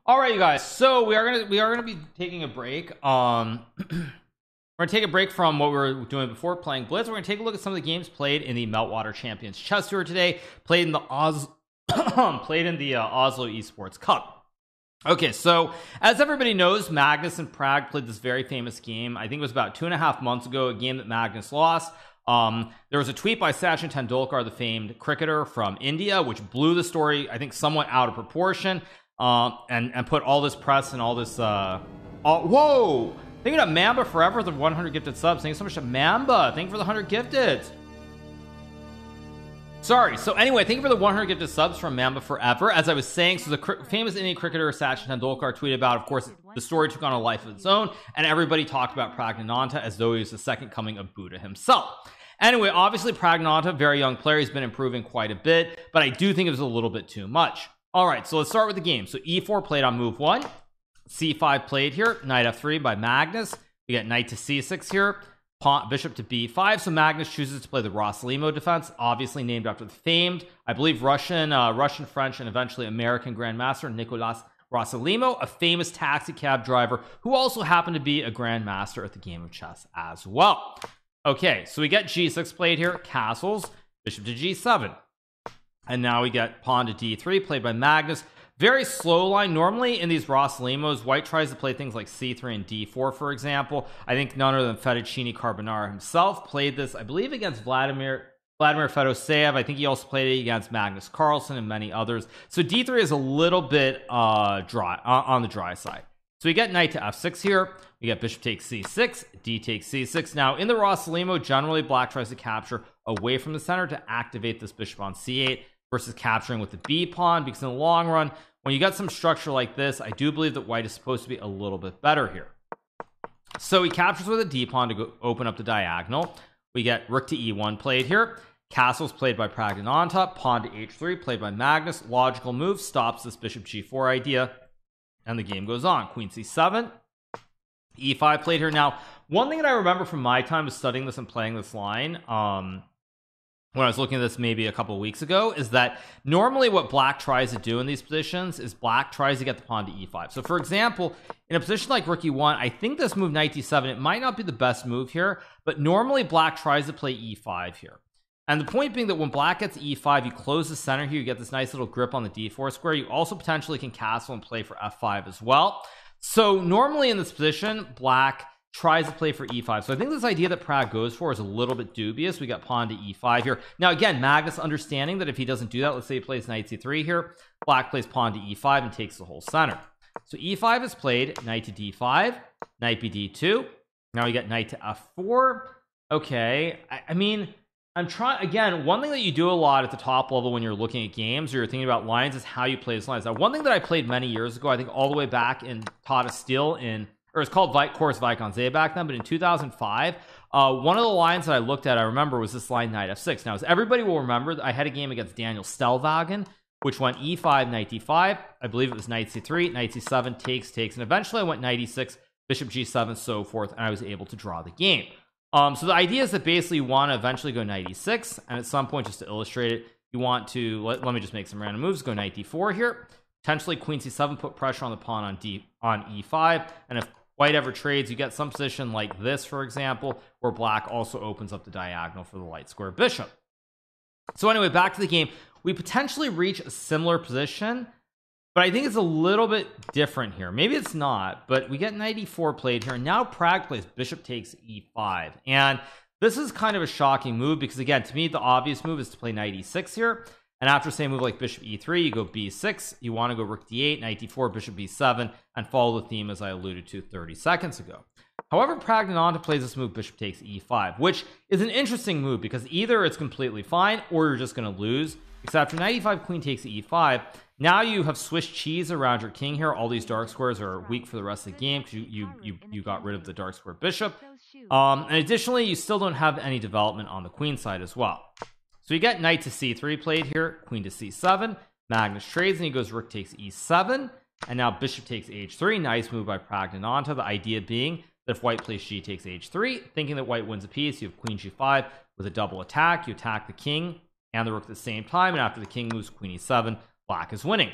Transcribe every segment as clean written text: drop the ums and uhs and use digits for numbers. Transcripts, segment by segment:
All right, you guys, so we are gonna be taking a break. We're gonna take a break from what we were doing before playing Blitz. We're gonna take a look at some of the games played in the Meltwater Champions Chess Tour today, played in the Oslo Esports Cup. Okay, so as everybody knows, Magnus and Pragg played this very famous game. I think it was about 2.5 months ago, a game that Magnus lost. There was a tweet by Sachin Tendulkar, the famed cricketer from India, which blew the story, I think, somewhat out of proportion, and put all this press and all this whoa, thank you to Mamba Forever for the 100 gifted subs. Thank you so much to Mamba. Thank you for the 100 gifted. Sorry. So anyway, thank you for the 100 gifted subs from Mamba Forever. As I was saying, so the famous Indian cricketer Sachin Tendulkar tweeted about, of course, the story took on a life of its own, and everybody talked about Praggnanandhaa as though he was the second coming of Buddha himself. Anyway, obviously Praggnanandhaa, very young player, he's been improving quite a bit, but I do think it was a little bit too much. All right, so let's start with the game. So e4 played on move 1, c5 played here, knight f3 by Magnus. We get knight to c6 here, pawn bishop to b5. So Magnus chooses to play the Rossalimo defense, obviously named after the famed, I believe, Russian, French, and eventually American grandmaster Nicolas Rossalimo, a famous taxi cab driver who also happened to be a grandmaster at the game of chess as well. Okay, so we get g6 played here, castles, bishop to g7. And now we get pawn to d3 played by Magnus. Very slow line. Normally in these Rossalimos, white tries to play things like c3 and d4, for example. I think none other than Fettuccine Carbonara himself played this, I believe, against Vladimir Fedoseev. I think he also played it against Magnus Carlsen and many others. So d3 is a little bit dry on the dry side. So we get knight to f6 here. We get bishop takes c6, d takes c6. Now in the Rossalimo, generally black tries to capture away from the center to activate this bishop on c8 versus capturing with the b pawn, because in the long run, when you get some structure like this, I do believe that white is supposed to be a little bit better here. So he captures with a d pawn to go open up the diagonal. We get rook to e1 played here, castles played by Praggnanandhaa, pawn to h3 played by Magnus. Logical move stops this bishop g4 idea, and the game goes on. Queen c7, e5 played here. Now, one thing that I remember from my time of studying this and playing this line, when I was looking at this maybe a couple of weeks ago, is that normally what black tries to do in these positions is black tries to get the pawn to e5. So for example, in a position like rook e1, I think this move knight d7, it might not be the best move here, but normally black tries to play e5 here. And the point being that when black gets e5, you close the center here, you get this nice little grip on the d4 square. You also potentially can castle and play for f5 as well. So normally in this position, black tries to play for e5. So I think this idea that Pragg goes for is a little bit dubious. We got pawn to e5 here. Now again, Magnus understanding that if he doesn't do that, let's say he plays knight c3 here, black plays pawn to e5 and takes the whole center. So e5 is played, knight to d5, knight bd2. Now we get knight to f4. Okay, I mean, I'm trying, again, one thing that you do a lot at the top level when you're looking at games or you're thinking about lines is how you play these lines. Now, one thing that I played many years ago, I think all the way back in Tata Steel or it's called Course Vikonsé back then, but in 2005, one of the lines that I looked at, I remember, was this line knight f6. Now, as everybody will remember, I had a game against Daniel Stellwagen, which went e5, knight d5. I believe it was knight c3, knight c7, takes, and eventually I went knight e6, bishop g7, so forth, and I was able to draw the game. So the idea is that basically you want to eventually go knight e6, and at some point, just to illustrate it, you want to, let me just make some random moves, go knight d4 here, potentially queen c7, put pressure on the pawn on e5, and if white ever trades, you get some position like this, for example, where black also opens up the diagonal for the light square bishop. So anyway, back to the game. We potentially reach a similar position, but I think it's a little bit different here. Maybe it's not, but we get knight e4 played here. And now Pragg plays bishop takes e5. And this is kind of a shocking move because, again, to me, the obvious move is to play knight e6 here. And after, say, a move like bishop e3, you go b6, you want to go rook d8, knight d4, bishop b7, and follow the theme as I alluded to 30 seconds ago. However, Praggnanandhaa plays this move, bishop takes e5, which is an interesting move because either it's completely fine or you're just going to lose. Except after knight e5, queen takes e5, now you have Swiss cheese around your king here. All these dark squares are weak for the rest of the game because you got rid of the dark square bishop. And additionally, you still don't have any development on the queen side as well. So you get knight to c3 played here, queen to c7, Magnus trades and he goes rook takes e7, and now bishop takes h3. Nice move by Praggnanandhaa. The idea being that if white plays g takes h3, thinking that white wins a piece, you have queen g5 with a double attack. You attack the king and the rook at the same time, and after the king moves queen e7, black is winning.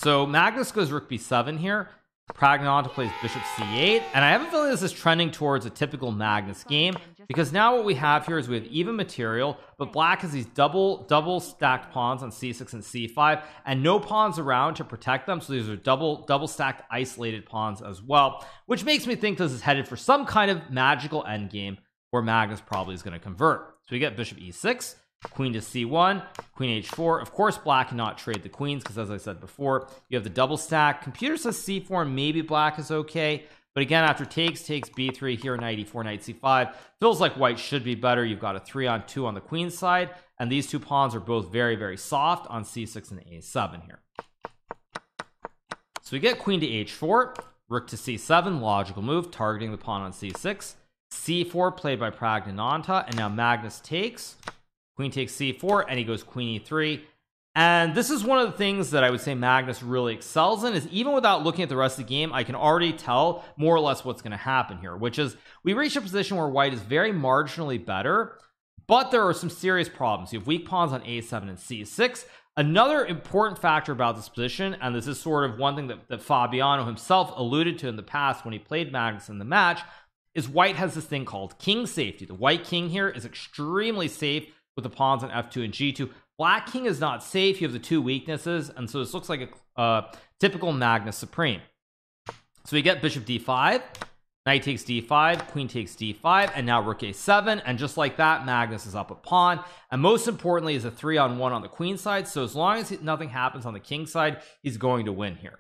So Magnus goes rook b7 here. Praggnanandhaa plays bishop c8, and I have a feeling this is trending towards a typical Magnus game, because now what we have here is we have even material, but black has these double stacked pawns on c6 and c5 and no pawns around to protect them, so these are double stacked isolated pawns as well, which makes me think this is headed for some kind of magical endgame where Magnus probably is going to convert. So we get bishop e6, queen to c1, queen h4. Of course black cannot trade the queens because, as I said before, you have the double stack. Computer says c4, maybe black is okay, but again, after takes b3 here, knight e4, knight c5, feels like white should be better. You've got a 3-on-2 on the queen side, and these two pawns are both very soft on c6 and a7 here. So we get queen to h4, rook to c7, logical move, targeting the pawn on c6, c4 played by Praggnanandhaa, and now Magnus takes. Queen takes c4, and he goes queen e3. And this is one of the things that I would say Magnus really excels in, is even without looking at the rest of the game, I can already tell more or less what's going to happen here, which is we reach a position where white is very marginally better, but there are some serious problems. You have weak pawns on a7 and c6. Another important factor about this position, and this is sort of one thing that Fabiano himself alluded to in the past when he played Magnus in the match, is white has this thing called king safety. The white king here is extremely safe with the pawns on f2 and g2. Black king is not safe. You have the two weaknesses, and so this looks like a typical Magnus Supreme. So we get bishop d5, knight takes d5, queen takes d5, and now rook a7, and just like that, Magnus is up a pawn, and most importantly is a 3-on-1 on the queen side, so as long as nothing happens on the king side, he's going to win here.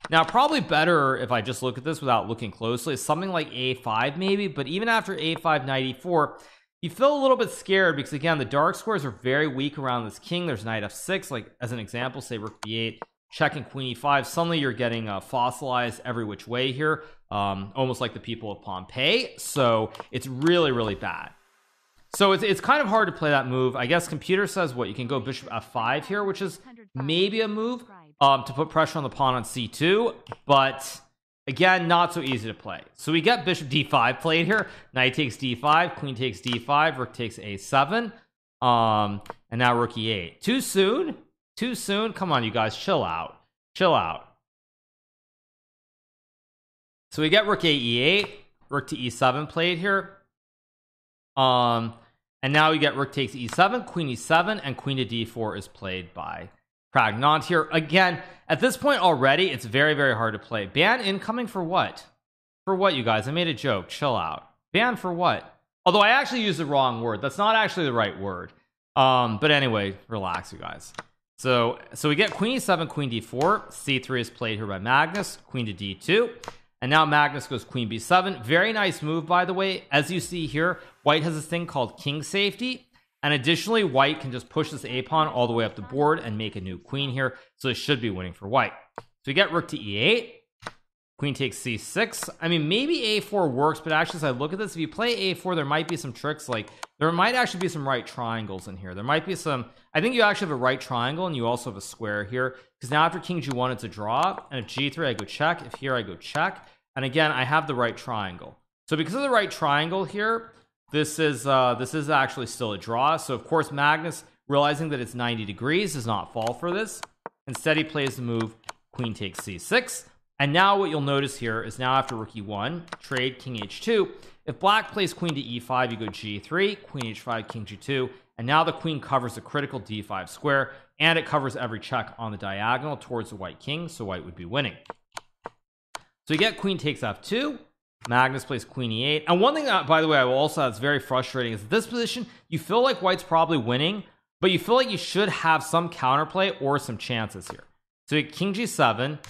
Now probably better, if I just look at this without looking closely, is something like a5 maybe, but even after a5, knight e4, you feel a little bit scared because, again, the dark squares are very weak around this king. There's knight f6, like as an example, say rook b8, checking queen e5. Suddenly you're getting fossilized every which way here, almost like the people of Pompeii. So it's really bad. So it's kind of hard to play that move. I guess computer says what, you can go bishop f5 here, which is maybe a move to put pressure on the pawn on c2, but again, not so easy to play. So we get bishop d5 played here. Knight takes d5, queen takes d5, rook takes a7, and now rook e8. Too soon? Too soon? Come on, you guys, chill out. Chill out. So we get rook a e8, rook to e7 played here. And now we get rook takes e7, queen e7, and queen to d4 is played by Praggnanandhaa here. Again, at this point already, it's very hard to play. Ban incoming for what? For what, you guys? I made a joke. Chill out. Ban for what? Although I actually used the wrong word. That's not actually the right word. But anyway, relax, you guys. So we get queen e7, queen d4. c3 is played here by Magnus. Queen to d2. And now Magnus goes queen b7. Very nice move, by the way. As you see here, white has this thing called king safety. And additionally, white can just push this a-pawn all the way up the board and make a new queen here. So it should be winning for white. So we get rook to e8. Queen takes c6. I mean, maybe a4 works, but actually, as I look at this, if you play a4, there might be some tricks. Like, there might actually be some right triangles in here. There might be some... I think you actually have a right triangle, and you also have a square here. Because now after king g1, it's a draw. And if g3, I go check. If here, I go check. And again, I have the right triangle. So because of the right triangle here... This is actually still a draw. So of course Magnus, realizing that it's 90 degrees, does not fall for this. Instead, he plays the move queen takes c6. And now what you'll notice here is now after rook e1, trade king h2. If black plays queen to e5, you go g3, queen h5, king g2, and now the queen covers the critical d5 square, and it covers every check on the diagonal towards the white king, so white would be winning. So you get queen takes f2. Magnus plays queen e8. And one thing that, by the way, I will also add that's very frustrating is that this position, you feel like white's probably winning, but you feel like you should have some counterplay or some chances here. So king g7,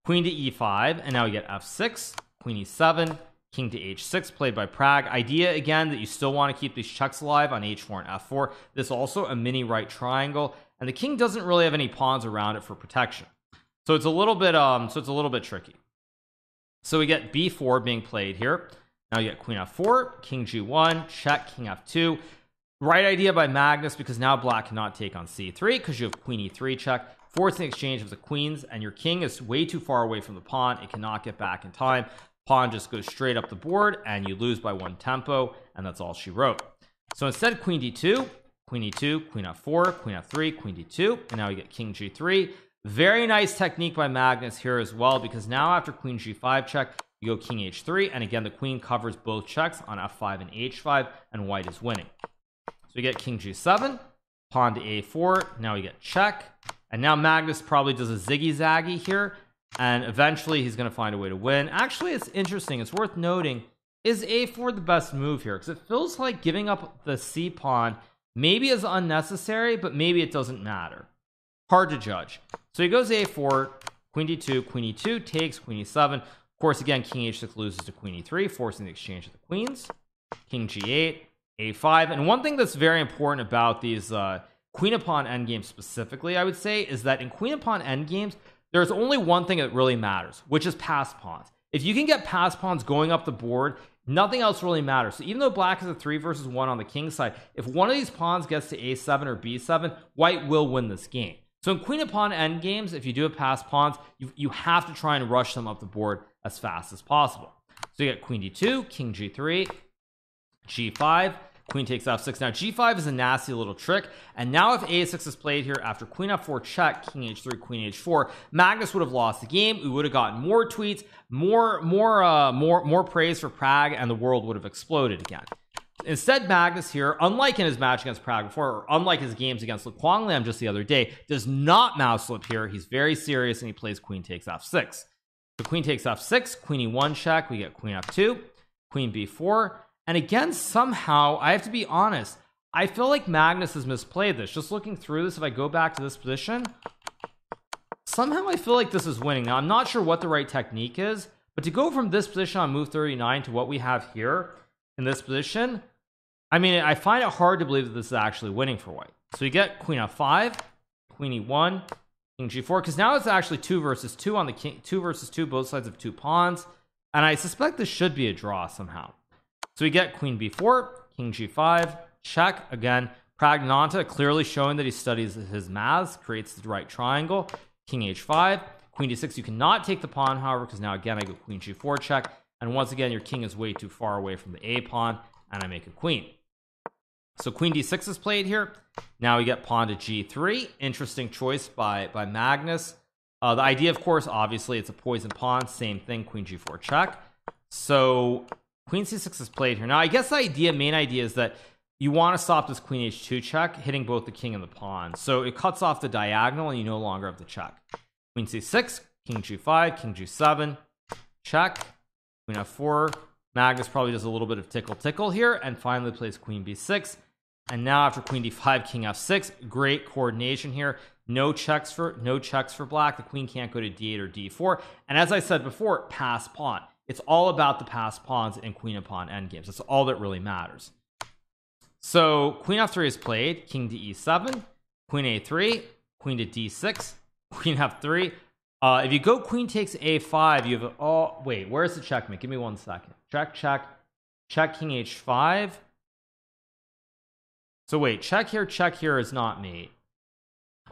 queen to e5, and now we get f6, queen e7, king to h6 played by Prag. Idea again that you still want to keep these checks alive on h4 and f4. This also a mini right triangle, and the king doesn't really have any pawns around it for protection. So it's a little bit tricky. So we get b4 being played here. Now you get queen f4, king g1, check, king f2. Right idea by Magnus because now black cannot take on c3 because you have queen e3 check, forcing exchange of the queens, and your king is way too far away from the pawn. It cannot get back in time. Pawn just goes straight up the board, and you lose by one tempo, and that's all she wrote. So instead, queen d2, queen e2, queen f4, queen f3, queen d2, and now you get king g3. Very nice technique by Magnus here as well, because now after queen g5 check, you go king h3, and again the queen covers both checks on f5 and h5, and white is winning. So we get king g7, pawn to a4, now we get check, and now Magnus probably does a ziggy-zaggy here, and eventually he's going to find a way to win. Actually, it's interesting, it's worth noting, is a4 the best move here? Because it feels like giving up the c pawn maybe is unnecessary, but maybe it doesn't matter. Hard to judge. So he goes a4, queen d2, queen e2 takes, queen e7. Of course, again, king h6 loses to queen e3, forcing the exchange of the queens. King g8, a5. And one thing that's very important about these queen upon endgames specifically, I would say, is that in queen upon endgames, there's only one thing that really matters, which is pass pawns. If you can get pass pawns going up the board, nothing else really matters. So even though black is a 3 versus 1 on the king side, if one of these pawns gets to a7 or b7, white will win this game. So in queen upon endgames, if you do have pass pawns, you have to try and rush them up the board as fast as possible. So you get queen d2, king g3, g5, queen takes f6. Now g5 is a nasty little trick, and now if a6 is played here after queen f4 check, king h3, queen h4, Magnus would have lost the game. We would have gotten more tweets, more praise for Pragg, and the world would have exploded again. Instead, Magnus here, unlike in his match against Pragg before, or unlike his games against Le Quang Lam just the other day, does not mouse slip here. He's very serious, and he plays queen takes f6. So queen takes f6, queen e1 check, we get queen f2, queen b4, and again, somehow, I have to be honest, I feel like Magnus has misplayed this. Just looking through this, if I go back to this position, somehow I feel like this is winning. Now, I'm not sure what the right technique is, but to go from this position on move 39 to what we have here in this position, I mean, I find it hard to believe that this is actually winning for white. So you get queen f5, queen e1, king g4, because now it's actually 2 versus 2 on the king, 2 versus 2, both sides of 2 pawns, and I suspect this should be a draw somehow. So we get queen b4, king g5, check. Again, Praggnanandhaa clearly showing that he studies his maths, creates the right triangle. King h5, queen d6. You cannot take the pawn, however, because now again I go queen g4 check, and once again your king is way too far away from the a pawn, and I make a queen. So queen d6 is played here. Now we get pawn to g3. Interesting choice by Magnus. The idea, of course, obviously it's a poison pawn. Same thing, queen g4 check. So queen c6 is played here. Now I guess the main idea is that you want to stop this queen h2 check, hitting both the king and the pawn. So it cuts off the diagonal, and you no longer have the check. Queen c6, king g5, king g7, check, queen f4. Magnus probably does a little bit of tickle here, and finally plays queen b6. And now after queen d5, king f6, great coordination here. No checks for black. The queen can't go to d8 or d4. And as I said before, pass pawn. It's all about the pass pawns in queen upon endgames. That's all that really matters. So queen f3 is played, king to e7, queen a3, queen to d6, queen f3. If you go queen takes a5, you have wait, where's the checkmate? Give me 1 second. Check king h5. So wait, check here is not mate.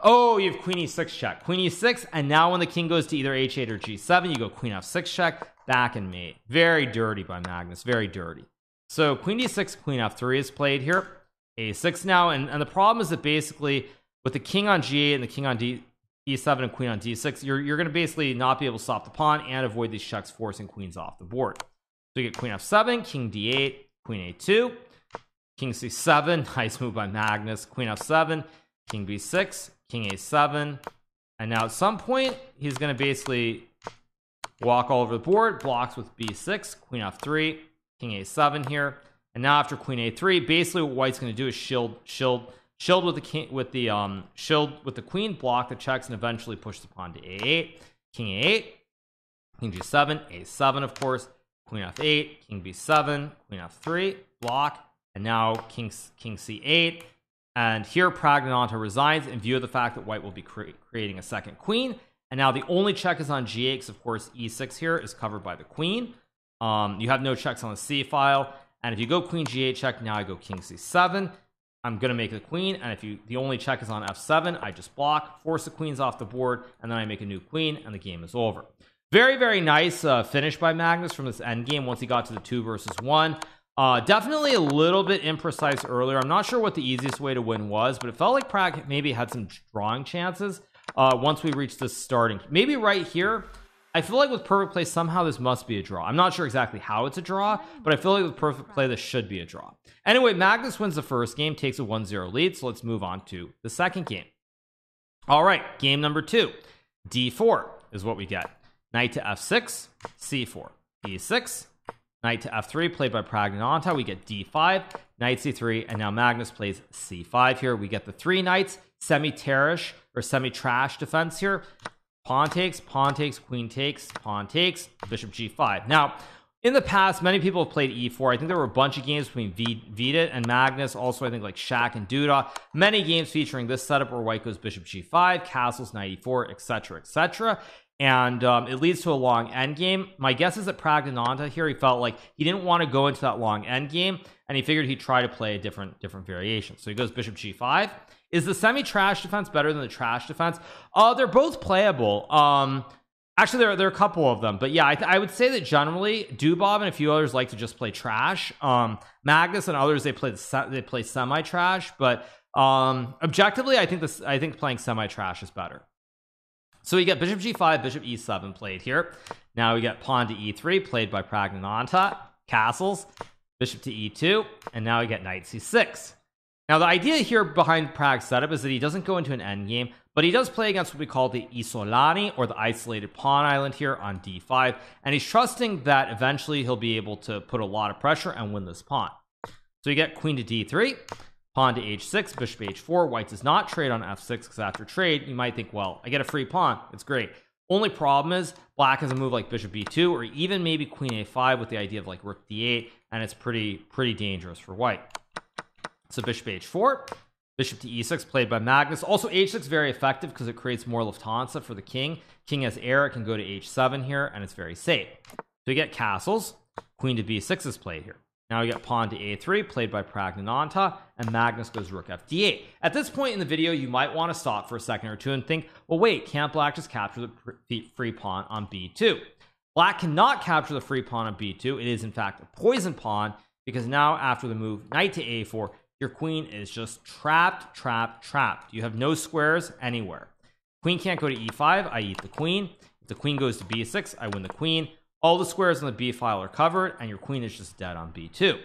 Oh, you have queen e6 check, queen e6, and now when the king goes to either h8 or g7, you go queen f6 check, back and mate. Very dirty by Magnus, very dirty. So queen d6, queen f3 is played here, a6 now, and the problem is that basically with the king on g8 and the king on e7 and queen on d6, you're going to basically not be able to stop the pawn and avoid these checks forcing queens off the board. So you get queen f7, king d8, queen a2, king c7, nice move by Magnus, queen f7, king b6, king a7, and now at some point he's going to basically walk all over the board, blocks with b6, queen f3, king a7 here, and now after queen a3, basically what white's going to do is shield with the king, shield with the queen, block the checks, and eventually push the pawn to a8, king a8, king g7, a7 of course, queen f8, king b7, queen f3, block, and now king c8. And here Praggnanandhaa resigns in view of the fact that white will be creating a second queen. And now the only check is on g8, because of course e6 here is covered by the queen. You have no checks on the c file, and if you go queen g8 check, now I go king c7. I'm gonna make a queen, and if the only check is on f7, I just block, force the queens off the board, and then I make a new queen, and the game is over. Very, very nice finish by Magnus from this endgame once he got to the 2 versus 1. Definitely a little bit imprecise earlier. I'm not sure what the easiest way to win was, but it felt like Pragg maybe had some drawing chances. once we reach this starting, maybe right here. I feel like with perfect play somehow this must be a draw. I'm not sure exactly how it's a draw, but I feel like with perfect play this should be a draw. Anyway, Magnus wins the first game, takes a 1-0 lead. So let's move on to the second game. All right, game number 2. D4 is what we get. Knight to F6, C4, E6, knight to F3 played by Praggnanandhaa. We get D5, knight C3, and now Magnus plays C5 here. We get the 3 knights, semi-terrish or semi-trash defense here. Pawn takes, queen takes, pawn takes, bishop G5. Now, in the past, many people have played E4. I think there were a bunch of games between Vidit and Magnus. Also, I think like Shaq and Duda. Many games featuring this setup where white goes bishop G5, castles, knight E4, etc., etc. And it leads to a long endgame. My guess is that Praggnanandhaa here, he felt like he didn't want to go into that long endgame, and he figured he'd try to play a different variation. So he goes bishop G5. Is the semi-trash defense better than the trash defense? They're both playable. Actually, there are a couple of them, but yeah, I would say that generally Dubov and a few others like to just play trash. Magnus and others they play semi-trash, but objectively, I think playing semi-trash is better. So we get bishop G5, bishop E7 played here. Now we get pawn to E3 played by Praggnanandhaa, castles, bishop to E2, and now we get knight C6. Now the idea here behind Prag's setup is that he doesn't go into an endgame, but he does play against what we call the Isolani, or the isolated pawn island here on D5, and he's trusting that eventually he'll be able to put a lot of pressure and win this pawn. So you get queen to D3, pawn to H6, bishop H4. White does not trade on F6 because after trade you might think, well, I get a free pawn, it's great. Only problem is black has a move like bishop B2 or even maybe queen A5 with the idea of like rook D8, and it's pretty dangerous for white. So bishop H4, bishop to E6 played by Magnus. Also H6 very effective because it creates more Lufthansa for the king. King has air, it can go to H7 here, and it's very safe. So we get castles, queen to B6 is played here. Now we get pawn to A3 played by Praggnanandhaa, and Magnus goes rook F8. At this point in the video you might want to stop for a second or two and think, well wait, can't black just capture the free pawn on B2? Black cannot capture the free pawn on B2. It is in fact a poison pawn, because now after the move knight to A4 your queen is just trapped. You have no squares anywhere. Queen can't go to E5, I eat the queen. If the queen goes to B6, I win the queen. All the squares on the B file are covered, and your queen is just dead on B2.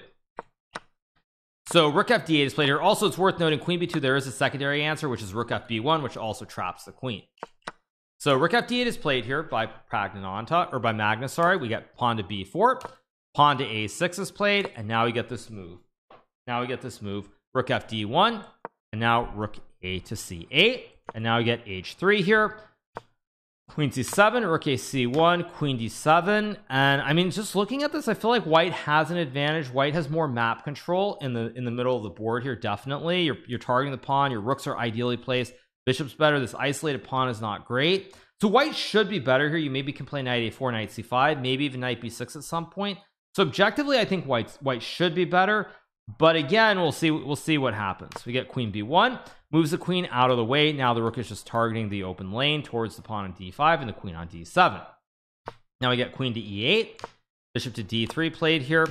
So rook F8 is played here. Also, it's worth noting queen B2, there is a secondary answer, which is rook Fb1, which also traps the queen. So rook F8 is played here by Praggnanandhaa, or by Magnus, sorry. We get pawn to B4, pawn to A6 is played, and now we get this move. Rook Fd1, and now rook A to C8, and now we get H3 here. Queen C7, rook A C1, queen D7, and I mean, just looking at this, I feel like white has an advantage. White has more map control in the middle of the board here. Definitely, you're targeting the pawn. Your rooks are ideally placed. Bishop's better. This isolated pawn is not great. So white should be better here. You maybe can play knight A4, knight C5, maybe even knight B6 at some point. So objectively, I think white should be better. But again, we'll see what happens. We get queen B1, moves the queen out of the way. Now the rook is just targeting the open lane towards the pawn on D5 and the queen on D7. Now we get queen to E8, bishop to D3 played here,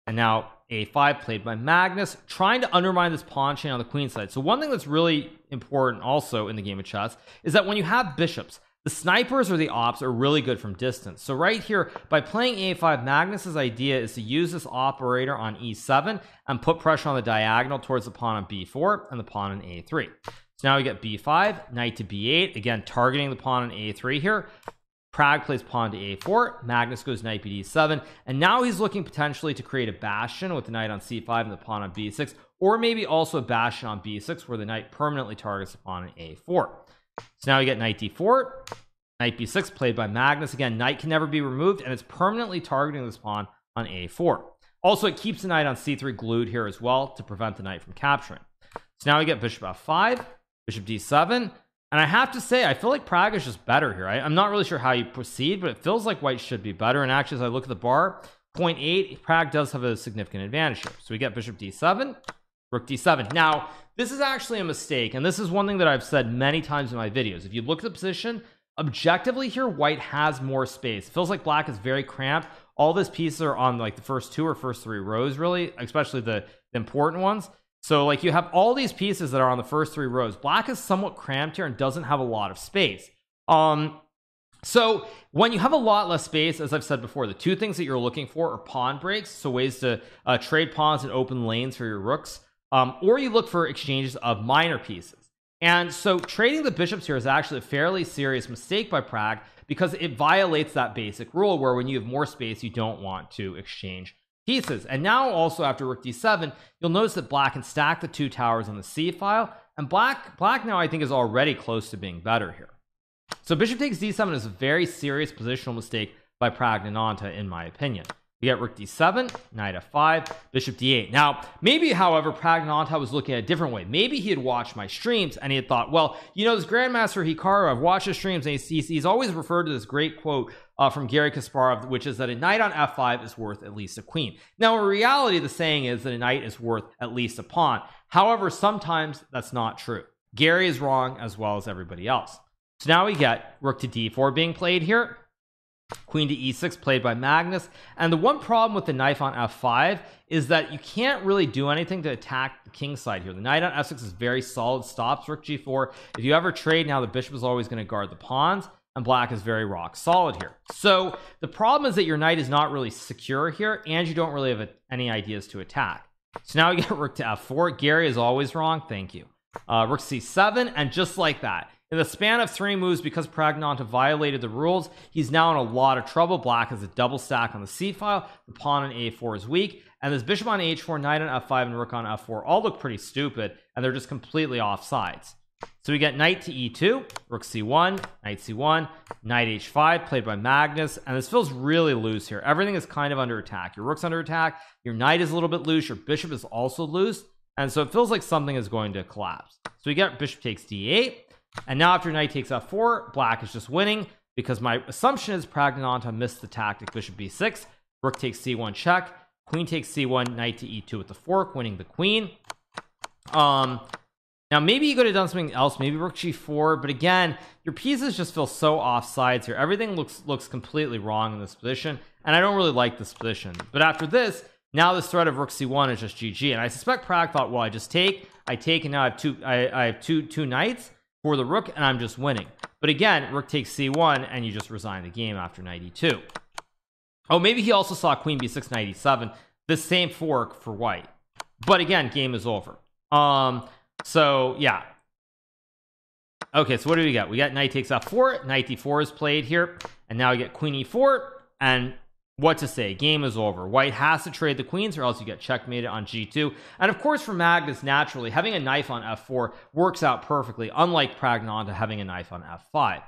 and now A5 played by Magnus, trying to undermine this pawn chain on the queen side. So one thing that's really important also in the game of chess is that when you have bishops, the snipers or the ops are really good from distance. So right here, by playing A5, Magnus's idea is to use this operator on E7 and put pressure on the diagonal towards the pawn on B4 and the pawn on A3. So now we get B5, knight to B8, again targeting the pawn on A3 here. Pragg plays pawn to A4, Magnus goes knight BD7, and now he's looking potentially to create a bastion with the knight on C5 and the pawn on B6, or maybe also a bastion on B6 where the knight permanently targets the pawn on A4. So now we get knight D4, knight B6 played by Magnus. Again, knight can never be removed, and it's permanently targeting this pawn on A4. Also, it keeps the knight on C3 glued here as well to prevent the knight from capturing. So now we get bishop F5, bishop D7, and I have to say, I feel like Pragg is just better here. I'm not really sure how you proceed, but it feels like white should be better. And actually, as I look at the bar, 0.8, Pragg does have a significant advantage here. So we get bishop D7, rook D7. Now, this is actually a mistake, and this is one thing that I've said many times in my videos. If you look at the position, objectively here, white has more space. It feels like black is very cramped. All these pieces are on like the first two or first three rows, really, especially the important ones. So like you have all these pieces that are on the first 3 rows. Black is somewhat cramped here and doesn't have a lot of space. So when you have a lot less space, as I've said before, the 2 things that you're looking for are pawn breaks, so ways to trade pawns and open lanes for your rooks, or you look for exchanges of minor pieces. And so trading the bishops here is actually a fairly serious mistake by Pragg, because it violates that basic rule where when you have more space you don't want to exchange pieces. And now also after rook d7, you'll notice that black can stack the 2 towers on the c file, and black now I think is already close to being better here. So bishop takes d7 is a very serious positional mistake by Praggnanandhaa in my opinion. You get rook d7, knight f5, bishop d8. Now maybe, however, Praggnanandhaa was looking at a different way. Maybe he had watched my streams and he had thought, well, you know, this Grandmaster Hikaru, I've watched his streams, and he's always referred to this great quote from Garry Kasparov, which is that a knight on f5 is worth at least a queen. Now in reality, the saying is that a knight is worth at least a pawn. However, sometimes that's not true. Garry is wrong as well as everybody else. So now we get rook to d4 being played here, queen to e6 played by Magnus. And the one problem with the knight on f5 is that you can't really do anything to attack the king side here. The knight on f6 is very solid, stops rook g4. If you ever trade now, the bishop is always going to guard the pawns, and black is very rock solid here. So the problem is that your knight is not really secure here, and you don't really have any ideas to attack. So now we get rook to f4. Garry is always wrong, thank you. Rook c7, and just like that, in the span of 3 moves, because Praggnanandhaa violated the rules, he's now in a lot of trouble. Black has a double stack on the c file, the pawn on a4 is weak, and this bishop on h4, knight on f5, and rook on f4 all look pretty stupid, and they're just completely off sides. So we get knight to e2, rook c1, knight c1, knight h5 played by Magnus, and this feels really loose here. Everything is kind of under attack. Your rook's under attack, your knight is a little bit loose, your bishop is also loose, and so it feels like something is going to collapse. So we get bishop takes d8, and now after knight takes f4, black is just winning, because my assumption is Praggnanandhaa missed the tactic bishop b6, rook takes c1 check, queen takes c1, knight to e2 with the fork, winning the queen. Now maybe you could have done something else, maybe rook g4, but again, your pieces just feel so off sides here. Everything looks completely wrong in this position, and I don't really like this position. But after this, now this threat of rook c1 is just GG, and I suspect Pragg thought, well, I take, and now I have two knights for the rook, and I'm just winning. But again, rook takes c1, and you just resign the game after knight e2. Oh, maybe he also saw queen b6, knight e7, this same fork for white. But again, game is over. So yeah. Okay, so what do we got? We got knight takes f4, knight d4 is played here, and now we get queen e4, and what to say, game is over. White has to trade the queens or else you get checkmated on g2. And of course for Magnus, naturally having a knife on f4 works out perfectly, unlike Praggnanandhaa having a knife on f5.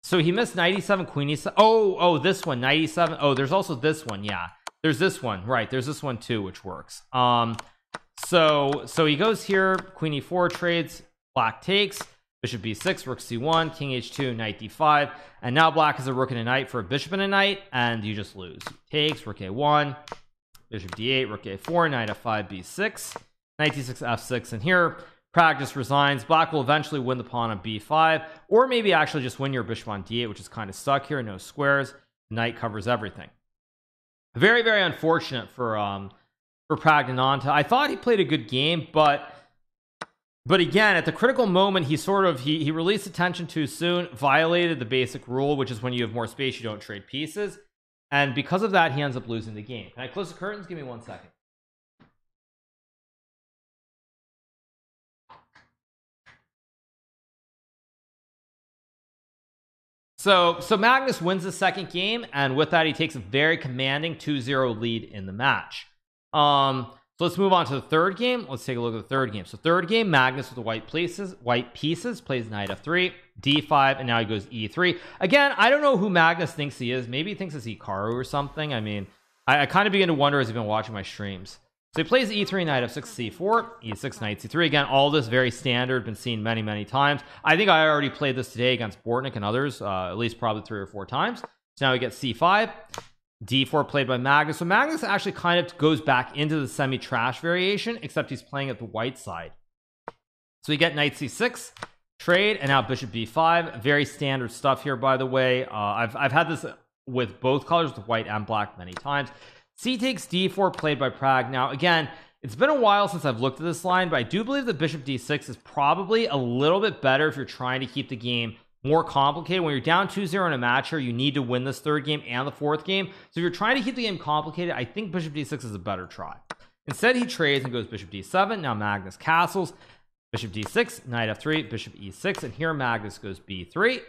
So he missed knight e7, queen e7. Oh, this one, knight e7. Oh, there's also this one. Yeah, there's this one, right? There's this one too, which works. So he goes here, queen e4 trades, black takes, bishop b6, rook c1, king h2, knight d5, and now black has a rook and a knight for a bishop and a knight, and you just lose. Takes, rook a1, bishop d8, rook a4, knight f5, b6, knight d6, f6, and here Pragg just resigns. Black will eventually win the pawn on b5, or maybe actually just win your bishop on d8, which is kind of stuck here, no squares, knight covers everything. Very, very unfortunate for Praggnanandhaa. I thought he played a good game, but again, at the critical moment, he released attention too soon, violated the basic rule, which is when you have more space, you don't trade pieces. And because of that, he ends up losing the game. Can I close the curtains? Give me 1 second. So Magnus wins the second game, and with that, he takes a very commanding 2-0 lead in the match. So let's move on to the third game. Let's take a look at the third game. So third game, Magnus with the white pieces plays knight f3, d5, and now he goes e3. Again, I don't know who Magnus thinks he is. Maybe he thinks it's Hikaru or something. I mean, I kind of begin to wonder as he's been watching my streams. So he plays e3, knight f6, c4, e6, knight c3. Again, all this very standard, been seen many, many times. I think I already played this today against Bortnick and others, at least probably 3 or 4 times. So now we get c5, d4 played by Magnus. So Magnus actually kind of goes back into the semi-trash variation, except he's playing at the white side. So we get knight c6, trade, and now bishop b5. Very standard stuff here, by the way. I've had this with both colors, with white and black, many times. C takes d4 played by Pragg. Now again, it's been a while since I've looked at this line, but I do believe that bishop d6 is probably a little bit better if you're trying to keep the game more complicated. When you're down 2-0 in a match here, you need to win this third game and the fourth game. So if you're trying to keep the game complicated, I think bishop d6 is a better try. Instead, he trades and goes bishop d7. Now Magnus castles, bishop d6, knight f3, bishop e6, and here Magnus goes b3.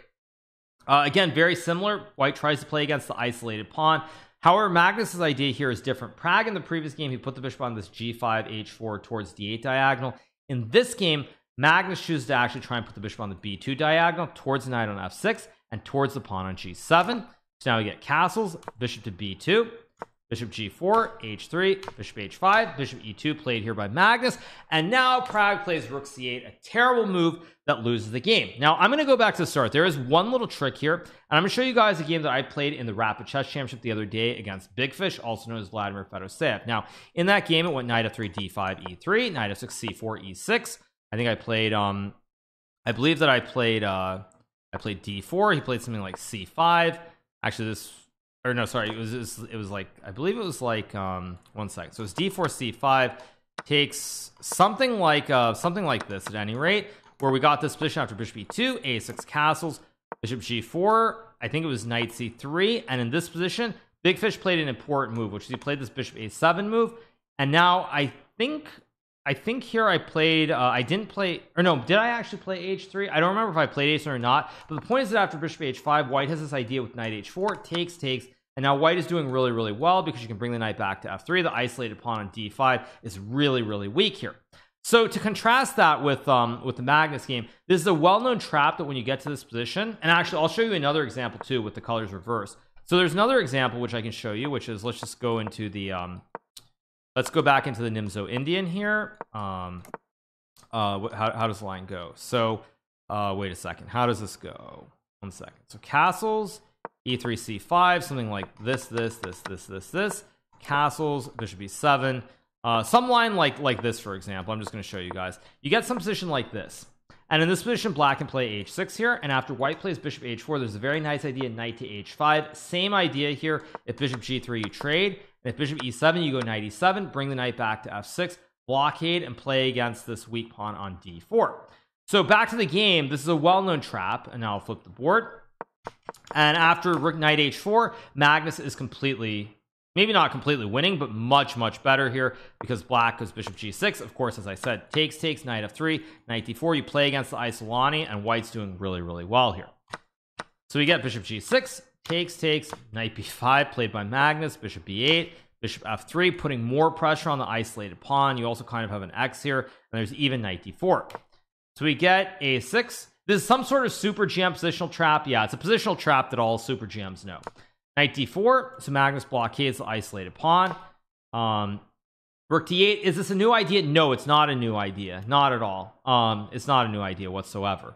Again, very similar. White tries to play against the isolated pawn. However, Magnus's idea here is different. Pragg in the previous game, he put the bishop on this g5 h4 towards d8 diagonal. In this game, Magnus chooses to actually try and put the bishop on the b2 diagonal towards the knight on f6 and towards the pawn on g7. So now we get castles, bishop to b2, bishop g4, h3, bishop h5, bishop e2 played here by Magnus, and now Pragg plays rook c8, a terrible move that loses the game. Now I'm going to go back to the start. There is one little trick here, and I'm going to show you guys a game that I played in the Rapid Chess Championship the other day against Big Fish, also known as Vladimir Fedoseev. Now in that game, it went knight f3, d5, e3, knight f6, c4, e6. I think I played I believe that I played d4. He played something like c5. Actually, this, or no, sorry, it was like, I believe it was like 1 second. So it's d4 c5 takes something like this at any rate, where we got this position after bishop e2, a6 castles, bishop g4. I think it was knight c3, and in this position Big Fish played an important move, which is he played this bishop a7 move. And now I think here I played I didn't play, or no, did I actually play h3? I don't remember if I played h3 or not, but the point is that after bishop h5, white has this idea with knight h4, takes, and now white is doing really, really well because you can bring the knight back to f3. The isolated pawn on d5 is really, really weak here. So to contrast that with the Magnus game, this is a well-known trap that when you get to this position, and actually I'll show you another example too with the colors reversed. So there's another example which I can show you, which is, let's just go into the let's go back into the Nimzo Indian here. How does the line go? So wait a second, how does this go? 1 second. So castles, e3 c5, something like this, castles, bishop e7, some line like this, for example. I'm just going to show you guys. You get some position like this, and in this position black can play h6 here, and after white plays bishop h4, there's a very nice idea, knight to h5. Same idea here. If bishop g3, you trade, and if bishop e7, you go knight e7, bring the knight back to f6, blockade, and play against this weak pawn on d4. So back to the game. This is a well-known trap, and now I'll flip the board. And after rook knight h4, Magnus is completely, maybe not completely winning, but much better here, because black goes bishop g6. Of course, as I said, takes, knight f3, knight d4. You play against the Isolani, and white's doing really well here. So we get bishop g6, takes, knight b5 played by Magnus, bishop b8, bishop f3, putting more pressure on the isolated pawn. You also kind of have an x here, and there's even knight d4. So we get a6. This is some sort of super GM positional trap. Yeah, it's a positional trap that all super GMs know. Knight d4, so Magnus blockades the isolated pawn. Rook d8, is this a new idea? No, it's not a new idea, not at all. It's not a new idea whatsoever.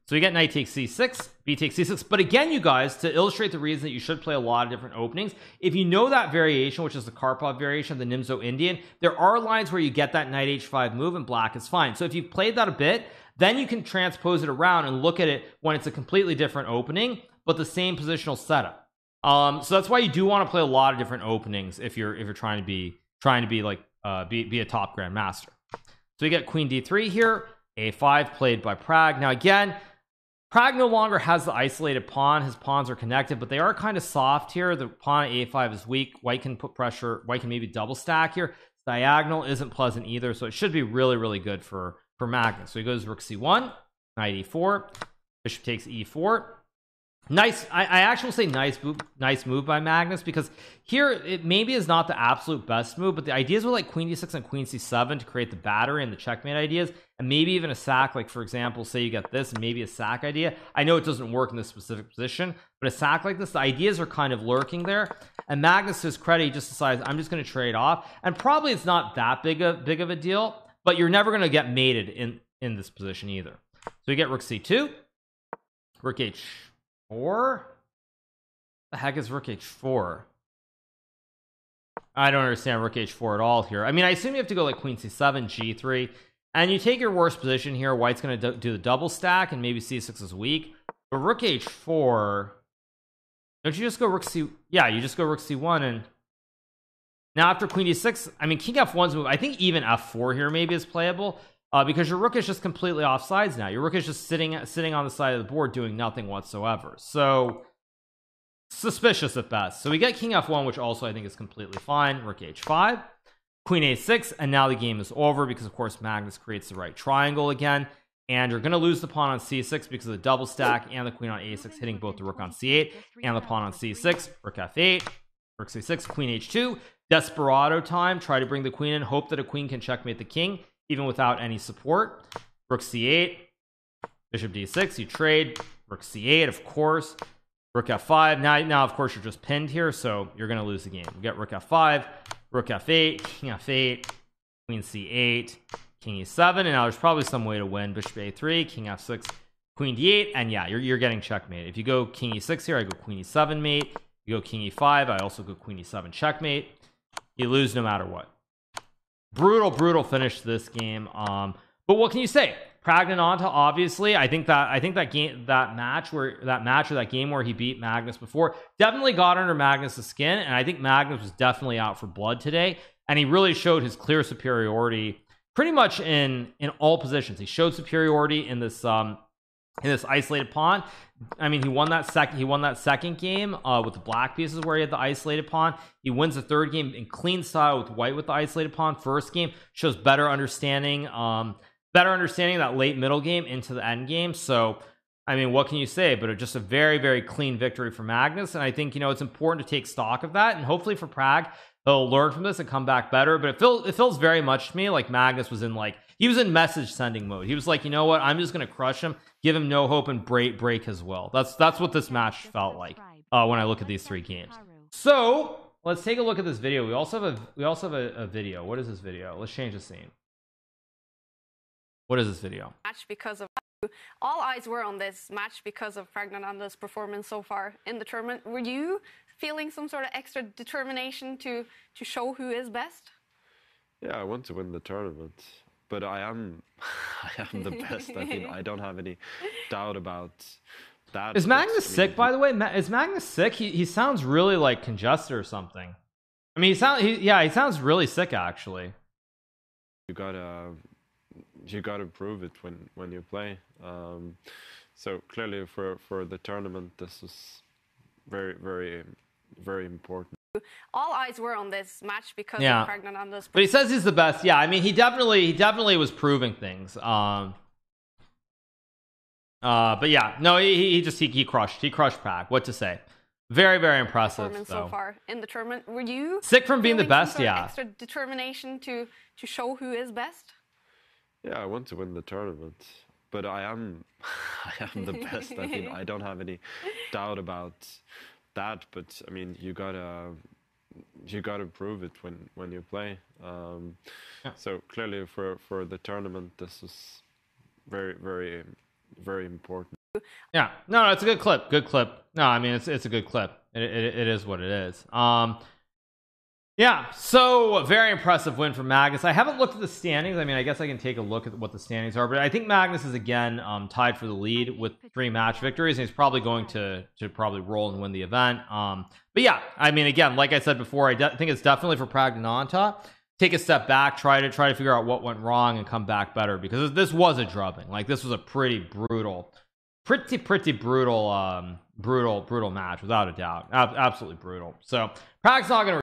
So we get knight takes c6, b takes c6. But again, you guys, to illustrate the reason that you should play a lot of different openings, if you know that variation, which is the Karpov variation of the Nimzo Indian, there are lines where you get that knight h5 move and black is fine. So if you've played that a bit, then you can transpose it around and look at it when it's a completely different opening, but the same positional setup. So that's why you do want to play a lot of different openings if you're trying to be like be a top grandmaster. So we get queen d3 here, a5 played by Pragg. Now again, Pragg no longer has the isolated pawn. His pawns are connected, but they are kind of soft here. The pawn at a5 is weak. White can put pressure. White can maybe double stack here. Diagonal isn't pleasant either, so it should be really good for Magnus. So he goes rook c1, knight e4, bishop takes e4. Nice. I actually will say nice move by Magnus, because here it maybe is not the absolute best move, but the ideas were like queen d6 and queen c7 to create the battery and the checkmate ideas, and maybe even a sack. Like for example, say you get this and maybe a sack idea. I know it doesn't work in this specific position, but a sack like this, the ideas are kind of lurking there. And Magnus, to his credit, he just decides, I'm just going to trade off, and probably it's not that big of a deal, but you're never going to get mated in this position either. So you get rook c2, rook h4. The heck is rook h4? I don't understand rook h4 at all here. I mean, I assume you have to go like queen c7, g3, and you take your worst position here. White's going to do the double stack, and maybe c6 is weak. But rook h4, don't you just go rook c? Yeah, you just go rook c1 and Now after queen d6, I mean king f1's move, I think even f4 here maybe is playable, because your rook is just completely off sides now. Your rook is just sitting on the side of the board doing nothing whatsoever, so suspicious at best. So we get king f1, which also I think is completely fine. Rook h5, queen a6, and now the game is over because of course Magnus creates the right triangle again, and you're going to lose the pawn on c6 because of the double stack and the queen on a6 hitting both the rook on c8 and the pawn on c6. Rook f8, rook c6, queen h2, desperado time. Try to bring the queen in, hope that a queen can checkmate the king even without any support. Rook c8, bishop d6, you trade. Rook c8, of course. Rook f5. Now of course you're just pinned here, so you're going to lose the game. You get rook f5, rook f8, king f8, queen c8, king e7, and now there's probably some way to win. Bishop a3, king f6, queen d8, and yeah, you're getting checkmate. If you go king e6 here, I go queen e7 mate. You go king e5, I also go queen e7 checkmate. You lose no matter what. Brutal finish to this game. But what can you say? Praggnanandhaa, obviously, I think that game where he beat Magnus before definitely got under Magnus' skin, and I think Magnus was definitely out for blood today, and he really showed his clear superiority pretty much in all positions. He showed superiority in this isolated pawn. I mean, he won that second game with the black pieces where he had the isolated pawn. He wins the third game in clean style with white with the isolated pawn. First game shows better understanding of that late middle game into the end game. So I mean, what can you say? But just a very clean victory for Magnus, and I think, you know, it's important to take stock of that, and hopefully for Pragg, they'll learn from this and come back better. But it feels very much to me like Magnus was in message sending mode. He was like, you know what, I'm just gonna crush him, give him no hope, and break his will. That's what this match felt like when I look at these three games. So let's take a look at this video. We also have a video. What is this video? Let's change the scene. What is this video? Match because of all eyes were on this match because of Praggnanandhaa's performance so far in the tournament. Were you feeling some sort of extra determination to show who is best? Yeah, I want to win the tournament, but I am the best. I mean, I don't have any doubt about that. Is Magnus sick, by the way? Is Magnus sick? He sounds really like congested or something. I mean, he sounds really sick actually. You gotta prove it when you play. So clearly for the tournament, this is very important. All eyes were on this match because of Praggnanandhaa's. But he says he's the best. Yeah, I mean, he definitely was proving things. But yeah, no, he crushed Pragg. What to say? Very impressive. So far in the tournament, were you sick from being the best? Yeah, extra determination to show who is best. Yeah, I want to win the tournament, but I am the best. I mean, I don't have any doubt about that. But I mean, you gotta prove it when you play. So clearly for the tournament, this is very important. Yeah, no, it's a good clip. No, I mean, it's a good clip. It is what it is. Yeah, so a very impressive win for Magnus. I haven't looked at the standings. I mean, I guess I can take a look at what the standings are, but I think Magnus is again tied for the lead with 3 match victories, and he's probably going to probably roll and win the event. But yeah, I mean, again, like I said before, I think it's definitely for Praggnanandhaa. Take a step back, try to figure out what went wrong and come back better, because this was a drubbing. Like, this was a pretty brutal match without a doubt. Absolutely brutal. So Pragg's not going to